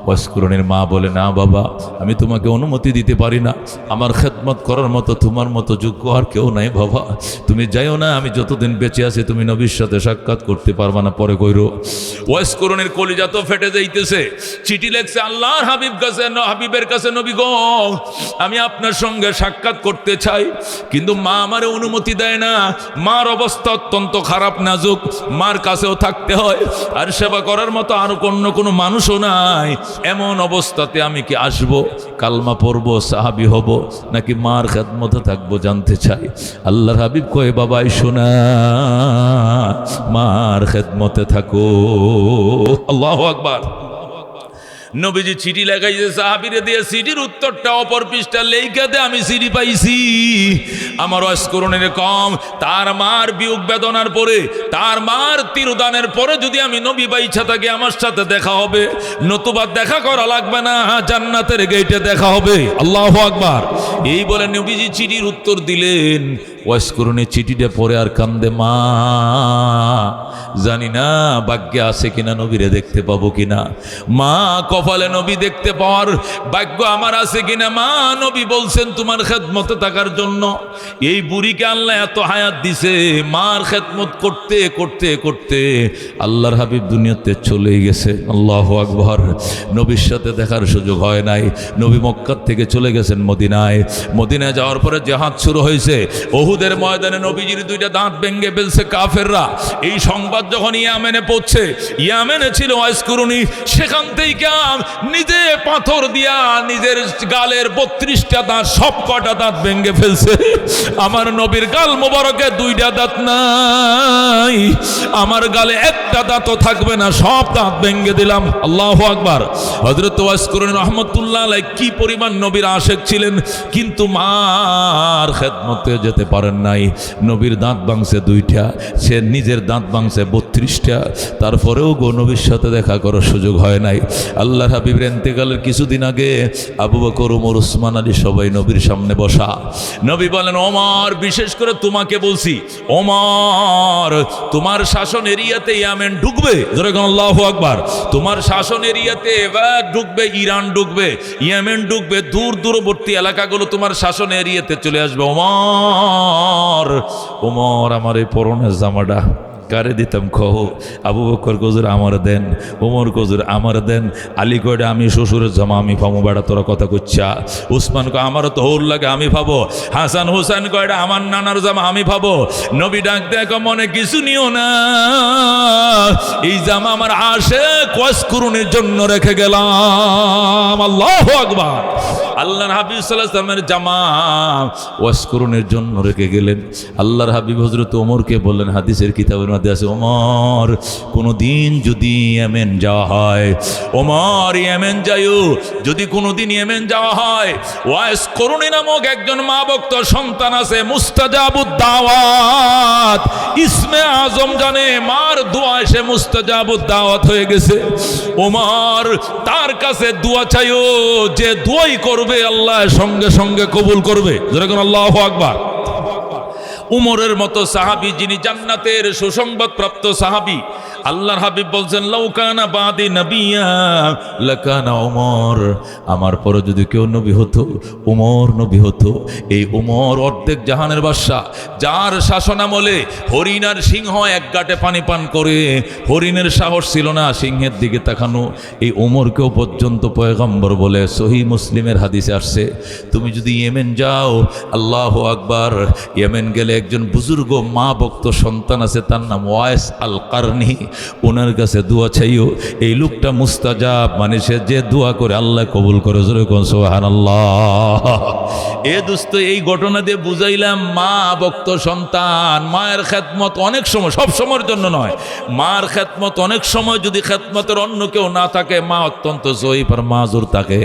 ওয়াইস করণীর মা বলে, না বাবা, আমি তোমাকে অনুমতি দিতে পারি না, আমার খেদমত করার মতো তোমার মতো যোগ্য আর কেউ নাই বাবা, তুমি যাইও না, আমি যতদিন বেঁচে আছি তুমি নবীর সাথে সাক্ষাৎ করতে পারবা না, পরে কইরো। ওয়াইস করণীর কলিজা তো ফেটে যাইতেছে, চিঠি লেখছে আল্লাহর হাবিবের কাছে, নবী গো, আমি আপনার সঙ্গে সাক্ষাৎ করতে চাই, কিন্তু মা আমারে অনুমতি দেয় না, মার অবস্থা অত্যন্ত খারাপ, নাজুক, মার কাছেও থাকতে হয়, আর সেবা করার মতো আর অন্য কোনো মানুষও নাই, এমন অবস্থাতে আমি কি আসবো, কালমা পড়বো, সাহাবী হব, নাকি মার খেদমতে থাকবো, জানতে চাই। আল্লাহর হাবিব কয়, বাবা শোনা, মার খেদমতে থাকো। আল্লাহু আকবার। নবীজি চিঠি লেখাইছে, সাহাবীরে দিয়ে চিঠির উত্তরটা অপর পৃষ্ঠা লেখা দে, আমি চিঠি পাইছি, আমার ওয়াইস করণীর কম, তার মার বিয়োগ বেদনার পরে, তার মার তিরোদানের পরে যদি আমি নবী বাইছা থাকি, আমার সাথে দেখা হবে, নতুবা দেখা করা লাগবে না, জান্নাতের গেটে দেখা হবে। আল্লাহু আকবার। এই বলে নবীজি চিঠির উত্তর দিলেন। ওয়াইস করণী চিঠিটা পরে আর কান্দে, মা জানি না ভাগ্যে আছে কিনা নবীরে দেখতে পাবো কিনা, মা কপালে নবী দেখতে পাওয়ার ভাগ্য আমার আছে কিনা, মা নবী বলছেন তোমার খেদমতে থাকার জন্য। এই বুড়িকে আল্লাহ এত হায়াত দিছে, মার খেদমত করতে করতে করতে আল্লাহর হাবিব দুনিয়াতে চলে গেছে। আল্লাহু আকবার। নবীর সাথে দেখার সুযোগ হয় নাই। নবী মক্কা থেকে চলে গেছেন মদিনায়। মদিনায় যাওয়ার পরে জিহাদ শুরু হয়েছে। উহুদের ময়দানে নবীজির 2টা দাঁত ভেঙে ফেলছে কাফেররা। এই সংবাদ যখন ইয়ামেনে পৌঁছে, ইয়ামেনে ছিল ওয়াইস করণী, সেখান থেকে নিজে পাথর দিয়া নিজের গালের 32টা দাঁত সব কটা দাঁত ভেঙে ফেলছে। আমার নবীর গাল মোবারকে 2টা দাঁত নাই, আমার গালে একটা দাঁতও থাকবে না, সব দাঁত ভেঙে দিলাম। আল্লাহু আকবার। হযরত ওয়াইস করণী রাহমাতুল্লাহ আলাইহি কি পরিমাণ নবীর আশিক ছিলেন, কিন্তু মার খেদমতে যেতে পারেন নাই। নবীর দাঁত ভাঙছে 2টা, সে নিজের দাঁত ভাঙছে 32টা, তারপরেও গো নবীর সাথে দেখা করার সুযোগ হয় নাই। আল্লাহর হাবিবের ইন্তেকালের কিছুদিন আগে আবু বকর, ওমর, ওসমান আলী সবাই নবীর সামনে বসা। নবী বলেন, ওমর, বিশেষ করে তোমাকে বলছি, ওমর তোমার শাসন এরিয়াতে ইয়ামেন ঢুকবে, যেরকম আল্লাহু আকবার, তোমার শাসন এরিয়াতে এবার ঢুকবে, ইরান ঢুকবে, ইয়েমেন ঢুকবে, দূর দূরবর্তী এলাকাগুলো তোমার শাসন এরিয়াতে চলে আসবে। ওমর, ওমর আমার এই পরনের জামাটা কারে দিতাম কহ? আবু বকর কজুর আমার দেন, ওমর কজুর আমার দেন, আলী কয়টা আমি শ্বশুরের জামা আমি পাবো, বেড়া তোরা কথা করছা। উসমান কয় আমারও তো হোর লাগে আমি পাবো। হাসান হুসাইন কয়টা আমার নানার জামা আমি পাবো। নবী ডাক দেখো, মনে কিছু নিও না, এই জামা আমার আশিক ওয়াইস করণীর জন্য রেখে গেলাম। আল্লাহু আকবার। আল্লাহর হাবিব সাল্লাল্লাহু আলাইহি ওয়াসাল্লামের জামা ওয়াইস করণীর জন্য রেখে গেলেন। আল্লাহর হাবিব হযরত ওমরকে বললেন, হাদিসের কিতাবের মধ্যে আছে, ওমর কোনোদিন যদি ইয়েমেন যাওয়া হয়, ওমর ইয়েমেন যাইও, যদি কোনোদিন ইয়েমেন যাওয়া হয়, ওয়াইস করণী নামক একজন মা ভক্ত সন্তান আছে, মুস্তাজাবুদ দাওয়াত, ইসমে আজম জানে, মার দোয়ায় সে মুস্তাজাবুদ দাওয়াত হয়ে গেছে। ওমর তার কাছে দোয়া চাইও, যে দোয়াই করবে আল্লাহ সঙ্গে সঙ্গে কবুল করবে, যেরকম আল্লাহু আকবার। উমরের মতো সাহাবী, যিনি জান্নাতের সুসংবাদ প্রাপ্ত সাহাবী, আল্লাহর হাবিব বলছেন, লাউ কানা বাদি নবিয়্যা লাকানা উমর, আমার পরে যদি কেউ নবী হতো, উমর নবী হতো। এই উমর অর্ধেক জাহানের বাদশা, যার শাসনামলে হরিণ আর সিংহ এক গাঁটে পানি পান করে, হরিণের সাহস ছিল না সিংহের দিকে তাকানো, এই উমরকেও পর্যন্ত পয়গম্বর বলে। সহিহ মুসলিমের হাদিসে আসছে, তুমি যদি ইয়েমেন যাও, আল্লাহু আকবার, ইয়েমেন গেলে একজন বুজুর্গ মা ভক্ত সন্তান আছে, তার নাম ওয়াইস আল কারনি, ওনার কাছে দোয়া চাইও। এই লোকটা মুস্তাজাব, মানে সে যে দোয়া করে আল্লাহ কবুল করে, যেরকম সুবহানাল্লাহ। এ দোস্ত, এই ঘটনা দিয়ে বুঝাইলাম, মা ভক্ত সন্তান, মায়ের খেদমত অনেক সময়, সব সময়ের জন্য নয়, মার খেদমত অনেক সময় যদি খেদমতের অন্য কেউ না থাকে, মা অত্যন্ত জয়ীফ আর মাজুর থাকে,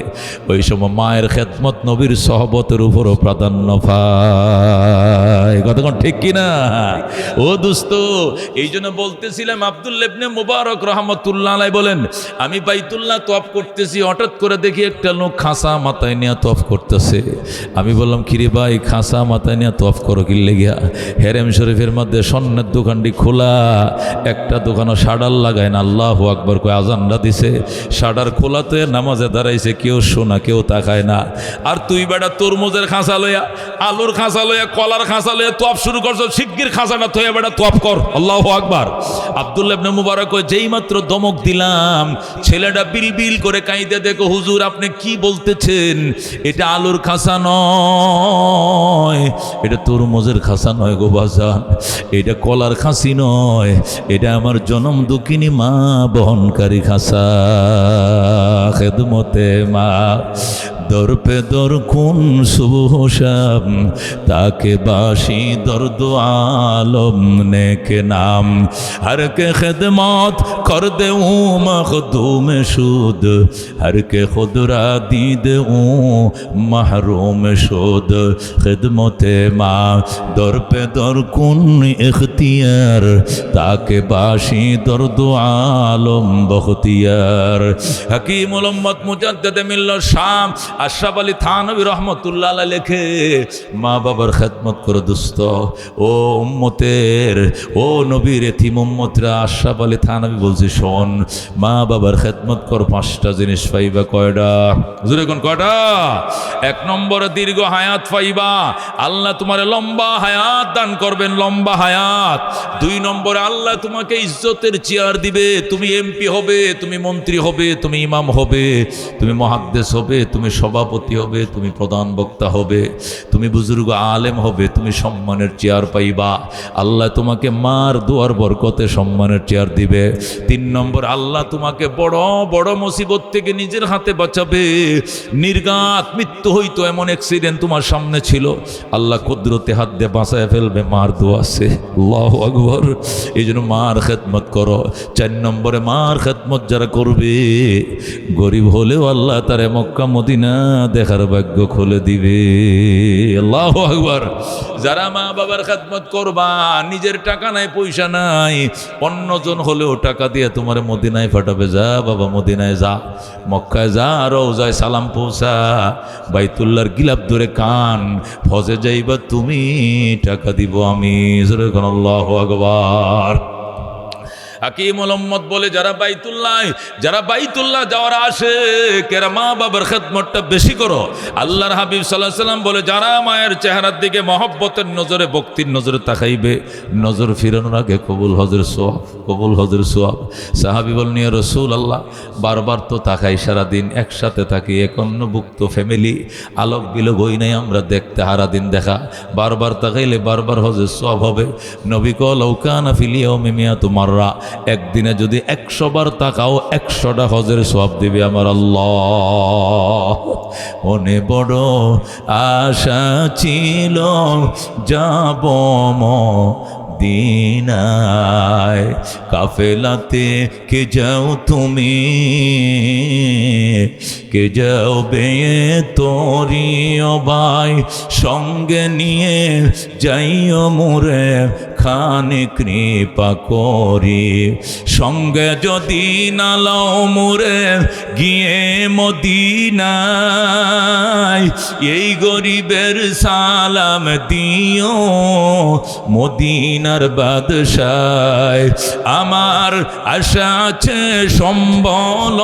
ওই সময় মায়ের খেদমত নবীর সহবতের উপরও প্রাধান্য পায়। কতক্ষণ ঠিক কিনা? ও দোস্ত, এই জন্য বলতেছিলাম, আব্দুল্লাহ ইবনে মুবারক রাহমাতুল্লাহ আলাইহি বলেন, আমি বাইতুল্লাহ তওয়াফ করতেছি, হঠাৎ করে দেখি একটা লোক খাসা মাথায় নিয়ে তওয়াফ করতেছে। আমি বললাম, কিরে ভাই, খাসা মাথায় নিয়ে তওয়াফ করো কি লেগিয়া? হেরেম শরীফের মধ্যে স্বর্ণের দোকানটি খোলা, একটা দোকানও শাটার লাগায় না। আল্লাহু আকবার কয় আজানটা দিছে, শাটার খোলাতে নামাজে দাঁড়াইছে, কেউ শোনা, কেউ তাকায় না। আর তুই বেটা তরমুজের খাঁচা লইয়া, আলুর খাঁচা লইয়া, কলার খাঁচা লইয়া তওয়াফ শুরু করছো, শিগগির খাঁচাটা থইয়া বেটা তওয়াফ কর। আল্লাহু আকবার। আব্দুল্লাহ ইবনে মুবারক যেই মাত্র দমক দিলাম, ছেলেটা বিলবিল করে কাঁদে, দেখো হুজুর আপনি কি বলতেছেন, এটা আলুর খাসা নয়, এটা তরমুজের খাসা নয় গো বাজান, এটা কলার খাসি নয়, এটা আমার জনম দুঃখিনী মা বহনকারী খাসা। খেদমতে মা দর পে দর কোন সুবহ শাম, তাকে বাসি দর্দ আলম নেকে নাম, हर के खिदमत कर दे मखदूम शुद, हर के खुदरा दी दे महरूम शुद। खिदमते माँ दर पे दर कुन इख्तियार, ताके बाशी दर्द आलम बख्तियार। हकीमुल उम्मत मुजद्दिद मिल्लत शाम আশরাফ আলী থানভী রহমতুল্লাহ আলাইহি লেখে, মা বাবার খেদমত করো দোস্ত, ও উম্মতের, ও নবীর এতিম উম্মতরা। আশরাফ আলী থানভী বলছে, শোন, মা বাবার খেদমত কর, 5টা জিনিস পাইবা। কয়টা? জোরে কোন কয়টা? 1 নম্বরে দীর্ঘ হায়াত পাইবা, আল্লাহ তোমার লম্বা হায়াত দান করবেন, লম্বা হায়াত। 2 নম্বরে আল্লাহ তোমাকে ইজ্জতের চেয়ার দিবে, তুমি এমপি হবে, তুমি মন্ত্রী হবে, তুমি ইমাম হবে, তুমি মুহাদ্দিস হবে, তুমি সভাপতি হবে, তুমি প্রধান বক্তা হবে, তুমি বুজুর্গ আলেম হবে, তুমি সম্মানের চেয়ার পাইবা। আল্লাহ তোমাকে মার দোয়ার বরকতে সম্মানের চেয়ার দিবে। 3 নম্বর, আল্লাহ তোমাকে বড় বড় মুসিবত থেকে নিজের হাতে বাঁচাবে। নির্ঘাত মৃত্যু হইতো, এমন অ্যাক্সিডেন্ট তোমার সামনে ছিল, আল্লাহ কুদরতে হাত দিয়ে বাঁচায় ফেলবে। মার দোয়া আছে, আল্লাহু আকবার। এই জন্য মার খেদমত করো। 4 নম্বরে, মার খেদমত যারা করবে, গরিব হলেও আল্লাহ তারে মক্কা মদিনা দেখার ভাগ্য খুলে দিবে। আল্লাহু আকবার। যারা মা বাবার খেদমত করবা, নিজের টাকা নাই, পয়সা নাই, অন্যজন হলেও টাকা দিয়ে তোমার মদিনায় পাঠাবে। যা বাবা, মদিনায় যা, মক্কায় যা, রওজায় সালাম পৌঁছা, বাইতুল্লাহর গিলাপ ধরে কান, ফজে যাইবা তুমি, টাকা দিব আমি। আল্লাহু আকবার। হাকিমুল উম্মত বলে, যারা বাইতুল্লাহ যাওয়ার আসে, কেরা মা বাবার খেদমতটা বেশি করো। আল্লাহর হাবিব সাল্লাল্লাহু আলাইহি সাল্লাম বলে, যারা মায়ের চেহারার দিকে মহব্বতের নজরে, ভক্তির নজরে তাকাইবে, নজর ফিরানোর আগে কবুল হজের সোয়াব, কবুল হজের সোয়াব। সাহাবী বলেন, ইয়া রাসূলুল্লাহ, বারবার তো তাকাই, সারাদিন একসাথে থাকি, একান্নভুক্ত ফ্যামিলি, আলোক বিলোক হই নাই আমরা দেখতে, সারাদিন দেখা, বারবার তাকাইলে বারবার হজের সোয়াব হবে। নবী কল, লাউ কানা ফিল ইয়াউমি মিয়াতু মাররা, একদিনে যদি 100 বার তাকাও, 100টা হজের সওয়াব দিবে আমার আল্লাহ। মনে বড় আশা ছিল যাব মদিনায়, কাফেলাতে কে যাও তুমি, কে যাও বে তোরি ও ভাই, সঙ্গে নিয়ে যাইও মোরে খানে কৃপা করি, সঙ্গে যদি না লাও মোরে গিয়ে মদিনায়, এই গরিবের সালাম দিও মদিনার বাদশায়। আমার আশা আছে সম্বল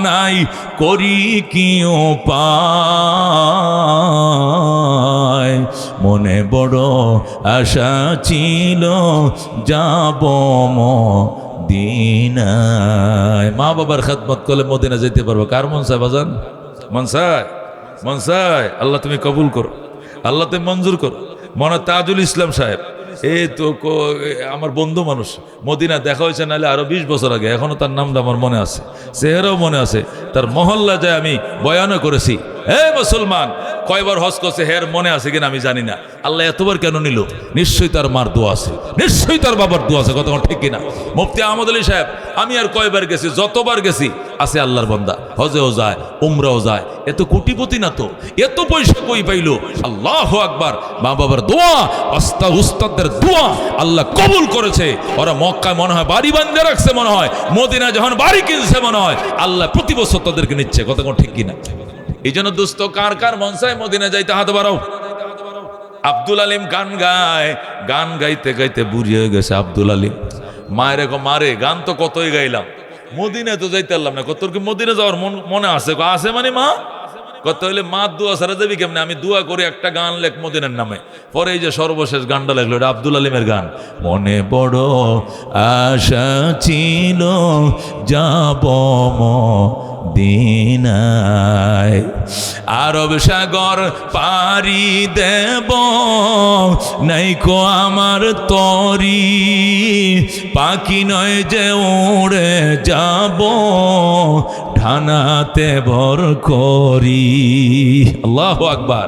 নাই, করি কি উপায়, মনে বড় আশা ছিল যাব মদিনায়। মা বাবার খেদমত করলে মদিনা যেতে পারবো। কার মন চায় বাজান? মন চায়, মন চায়। আল্লাহ তুমি কবুল করো, আল্লাহ তুমি মঞ্জুর করো। মনে তাজুল ইসলাম সাহেব, এই তো আমার বন্ধু মানুষ, মদিনা দেখা হয়েছে নাহলে আরো 20 বছর আগে, এখনো তার নামটা আমার মনে আছে, চেহারাও মনে আছে। তার মহল্লা যায় আমি বয়ানও করেছি। মুসলমান কয়বার হজ করছে, হের মনে আছে কিনা আমি জানি না। আল্লাহ এতবার কেন নিল? নিশ্চয়ই তার মার দোয়া আছে, নিশ্চয়ই তার বাবার দোয়া আছে, কথা ঠিক কিনা? মুফতি আহমদ আলী সাহেব, আমি আর কয়বার গেছি, যতবার গেছি আছে আল্লাহর বান্দা, হজেও যায়, উমরাও যায়। এত কোটিপতি না তো, এত পয়সা কই পাইলো? আল্লাহু আকবার। মা বাবার দোয়া, উস্তাদদের দোয়া আল্লাহ কবুল করেছে। ওরা মক্কায় মনে হয় বাড়ি বান্ধে রাখছে, মনে হয় মদিনা যখন বাড়ি কিনছে, মনে হয় আল্লাহ প্রতি বছর তাদেরকে নিচ্ছে, কথা ঠিক কিনা? এই জন্য দোস্ত, কার কার মন চায় মদিনা যাইতে হাত বাড়াও। আব্দুল আলিম গান গায়, গান গাইতে গাইতে বুড়ি হয়ে গেছে আব্দুল আলিম। মায়ের মারে, গান তো কতই গাইলাম, মদিনা তো যাইতে পারলাম না। তোর কি মদিনা যাওয়ার মনে আছে? আছে মানে মা কত হইলে মা দোয়া সারা যাবি কেমনে? আমি দোয়া করি একটা গান লেখ মদিনার নামে। পরে এই যে সর্বশেষ গানটা লেখলো, এটা আব্দুল আলিমের গান। মনে বড় আশা ছিল যাব মদিনায়, আরব সাগর পারি দেব, নাইকো আমার তরি, পাখি নয় যে উড়ে যাব, ঢানাতে ভর করি। আল্লাহু আকবার।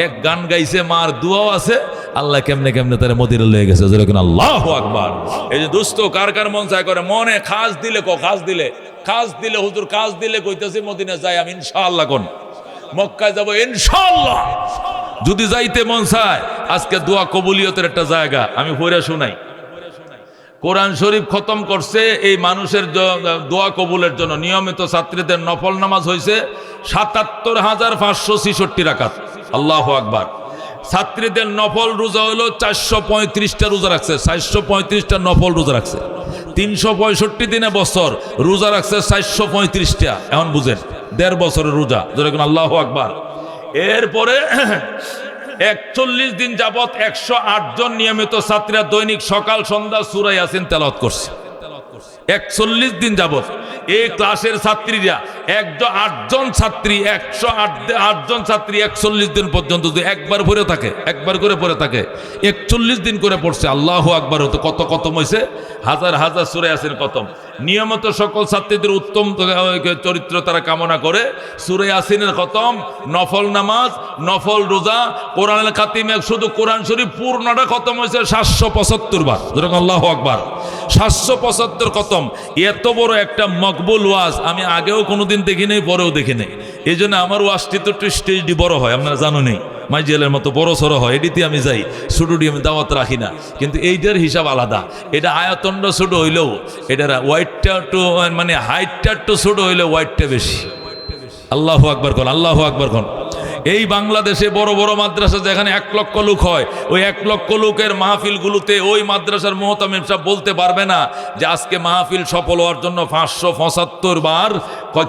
এক গান গাইছে, মার দোয়াও আছে, আল্লাহ কেমনে কেমনে তারা মদিনা লয়ে গেছে। আল্লাহু আকবার। এই যে দোস্ত, কার কার মন চায় করে মনে খাস দিলে, খাস দিলে, খাস দিলে হুজুর, খাস দিলে কইতেছি মদিনা যাই আমি ইনশাআল্লাহ, কোন মক্কায় যাব ইনশাআল্লাহ। যদি যাইতে মন চায়, আজকে দোয়া কবুলিয়তের একটা জায়গা আমি পড়ে শোনাই। কোরআন শরীফ খতম করছে এই মানুষের দোয়া কবুলের জন্য। নিয়মিত ছাত্রীদের নফল নামাজ হয়েছে ৭৭,৫৬৬ রাকাত। আল্লাহু আকবার। ছাত্রীদের নফল রোজা হলো 435টা রোজা রাখছে, 435টা নফল রোজা রাখছে। 365 দিনে বছর রোজা রাখছে 435টা। এখন বুঝেন, 1.5 বছরের রোজা। যেরকম আল্লাহু আকবার। এরপরে 41 দিন যাবত 108 জন নিয়মিত ছাত্রীরা দৈনিক সকাল সন্ধ্যা সূরা ইয়াসিন তেলাওয়াত করছে। 41 দিন যাবত এই ক্লাসের ছাত্রীরা 8জন ছাত্রী 108 জন ছাত্রী 41 দিন পর্যন্ত যদি একবার পড়ে থাকে, একবার করে পড়ে থাকে, 41 দিন করে পড়ছে। আল্লাহু আকবার। হতো কত খতম হয়েছে, হাজার হাজার সূরা ইয়াসিন খতম। নিয়মিত সকল ছাত্রীদের উত্তম চরিত্র তারা কামনা করে সূরা ইয়াসিনের খতম, নফল নামাজ, নফল রোজা, কোরআনুল খাতিমে শুধু কোরআন শরীফ পূর্ণটা খতম হয়েছে 775 বার। যেরকম আল্লাহু আকবার, 775 খতম। এত বড় একটা মকবুল ওয়াজ আমি আগেও কোনোদিন দেখি নাই, পরেও দেখি নাই। এই জন্য আমার ওয়াজটি তো একটু স্টেজটি বড় হয়, আপনারা জানো নেই, মাইজেলের মতো বড় সড়ো হয়, এটিতে আমি যাই, ছোটোটি আমি দাওয়াত রাখি না। কিন্তু এইটার হিসাব আলাদা। এটা আয়তনটা ছোটো হইলেও এটার ওয়াইটটা একটু মানে হাইটটা একটু ছোটো হইলেও ওয়াইটটা বেশি। আল্লাহু আকবার কোন, আল্লাহু আকবার কোন। এই বাংলাদেশে বড় বড় মাদ্রাসা যেখানে 1 লক্ষ লোক হয়, ওই 1 লক্ষ লোকের মাহফিলগুলোতে ওই মাদ্রাসার মুহতামিম সাহেব বলতে পারবে না যে আজকে মাহফিল সফল হওয়ার জন্য 575 বার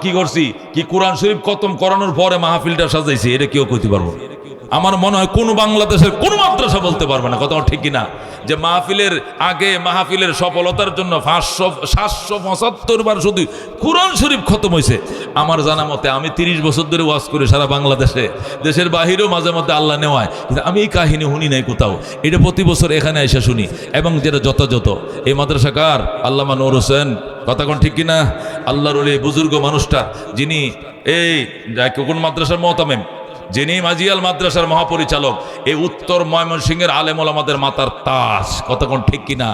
কি করছি, কি কোরআন শরীফ খতম করানোর পরে মাহফিলটা সাজাইছি, এটা কেউ কইতে পারবো না। আমার মনে হয় কোনো বাংলাদেশের কোনো মাদ্রাসা বলতে পারবে না, কথা ঠিক কিনা, যে মাহফিলের আগে মাহফিলের সফলতার জন্য 775 বার শুধু কোরআন শরীফ খতম হয়েছে। আমার জানা মতে আমি 30 বছর ধরে ওয়াজ করি সারা বাংলাদেশে, দেশের বাহিরেও মাঝে মধ্যে আল্লাহ নেওয়ায়, কিন্তু আমি এই কাহিনী শুনি নাই কোথাও। এটা প্রতি বছর এখানে এসে শুনি। এবং যেটা যথাযথ এই মাদ্রাসা কার, আল্লামা নূর হোসেন, কথা কোন ঠিক কিনা, আল্লাহর ওলি বুজুর্গ মানুষটা, যিনি এই কোন মাদ্রাসার মুহতামিম, যিনি মাজিয়াল মাদ্রাসার মহাপরিচালক, এই উত্তর ময়মনসিংহের আলেম ওলামাদের মাতার তাজ, কতক্ষণ ঠিক কিনা।